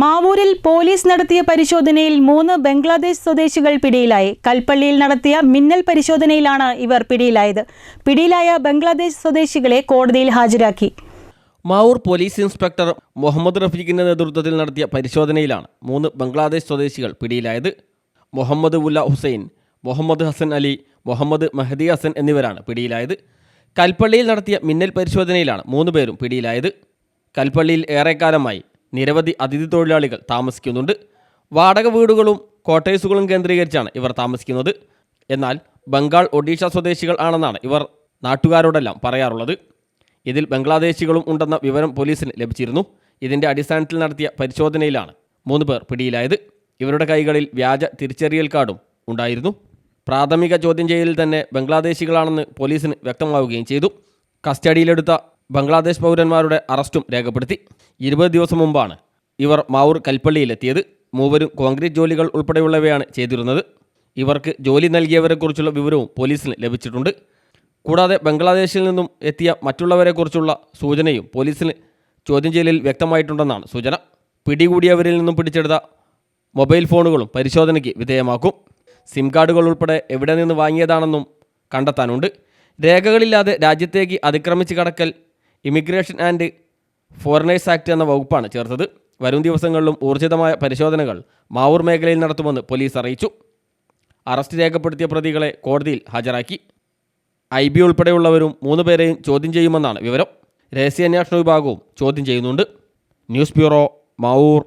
മാവൂരിൽ police നടത്തിയ പരിശോധനയിൽ 3 ബംഗ്ലാദേശ് സ്വദേശികൾ പിടിയിലായി. കൽപ്പള്ളിയിൽ നടത്തിയ മിന്നൽ പരിശോധനയിലാണ് ഇവർ പിടിയിലായത്. പിടിയിലായ ബംഗ്ലാദേശ് സ്വദേശികളെ കോടതിയിൽ ഹാജരാക്കി. മാവൂർ പോലീസ് ഇൻസ്പെക്ടർ മുഹമ്മദ് റഫീഖിന്റെ നേതൃത്വത്തിൽ നടത്തിയ പരിശോധനയിലാണ് 3 ബംഗ്ലാദേശ് സ്വദേശികൾ പിടിയിലായത്. മുഹമ്മദ് ഉല്ല ഹുസൈൻ, മുഹമ്മദ് ഹസൻ അലി, മുഹമ്മദ് മഹദി ഹസൻ എന്നിവരാണ് പിടിയിലായത്. കൽപ്പള്ളിയിൽ നടത്തിയ മിന്നൽ പരിശോധനയിലാണ് 3 പേരും പിടിയിലായത്. കൽപ്പള്ളിയിൽ ഏറെക്കാലമായി നിരവധി അതിഥി തൊഴിലാളികൾ താമസിക്കുന്നുണ്ട്. വാടക വീടുകളും ക്വാർട്ടേഴ്സുകളും കേന്ദ്രീകരിച്ചാണ് ഇവർ താമസിക്കുന്നത്. എന്നാൽ ബംഗാൾ, ഒഡീഷ സ്വദേശികൾ ആണെന്നാണ് ഇവർ നാട്ടുകാരോടെല്ലാം പറയാറുള്ളത്. ഇതിൽ ബംഗ്ലാദേശികളും ഉണ്ടെന്ന വിവരം പോലീസിന് ലഭിച്ചിരുന്നു. ഇതിൻ്റെ അടിസ്ഥാനത്തിൽ നടത്തിയ പരിശോധനയിലാണ് 3 പേർ പിടിയിലായത്. ഇവരുടെ കൈകളിൽ വ്യാജ തിരിച്ചറിയൽ കാർഡും ഉണ്ടായിരുന്നു. പ്രാഥമിക ചോദ്യം ചെയ്യലിൽ തന്നെ ബംഗ്ലാദേശികളാണെന്ന് പോലീസിന് വ്യക്തമാവുകയും ചെയ്തു. കസ്റ്റഡിയിലെടുത്ത ബംഗ്ലാദേശ് പൗരന്മാരുടെ അറസ്റ്റും രേഖപ്പെടുത്തി. 20 ദിവസം മുമ്പാണ് ഇവർ മാവൂർ കൽപ്പള്ളിയിലെത്തിയത്. മൂവരും കോൺക്രീറ്റ് ജോലികൾ ഉൾപ്പെടെയുള്ളവയാണ് ചെയ്തിരുന്നത്. ഇവർക്ക് ജോലി നൽകിയവരെക്കുറിച്ചുള്ള വിവരവും പോലീസിന് ലഭിച്ചിട്ടുണ്ട്. കൂടാതെ ബംഗ്ലാദേശിൽ നിന്നും എത്തിയ മറ്റുള്ളവരെക്കുറിച്ചുള്ള സൂചനയും പോലീസിന് ചോദ്യം ചെയ്യലിൽ വ്യക്തമായിട്ടുണ്ടെന്നാണ് സൂചന. പിടികൂടിയവരിൽ നിന്നും പിടിച്ചെടുത്ത മൊബൈൽ ഫോണുകളും പരിശോധനയ്ക്ക് വിധേയമാക്കും. സിം കാർഡുകൾ ഉൾപ്പെടെ എവിടെ നിന്ന് വാങ്ങിയതാണെന്നും കണ്ടെത്താനുണ്ട്. രേഖകളില്ലാതെ രാജ്യത്തേക്ക് അതിക്രമിച്ച് കടക്കൽ ഇമിഗ്രേഷൻ ആൻഡ് ഫോറിനേഴ്സ് ആക്ട് എന്ന വകുപ്പാണ് ചേർത്തത്. വരും ദിവസങ്ങളിലും ഊർജിതമായ പരിശോധനകൾ മാവൂർ മേഖലയിൽ നടത്തുമെന്ന് പോലീസ് അറിയിച്ചു. അറസ്റ്റ് രേഖപ്പെടുത്തിയ പ്രതികളെ കോടതിയിൽ ഹാജരാക്കി. IB ഉൾപ്പെടെയുള്ളവരും 3 പേരെയും ചോദ്യം ചെയ്യുമെന്നാണ് വിവരം. രഹസ്യാന്വേഷണ വിഭാഗവും ചോദ്യം ചെയ്യുന്നുണ്ട്. News bureau, Mavoor.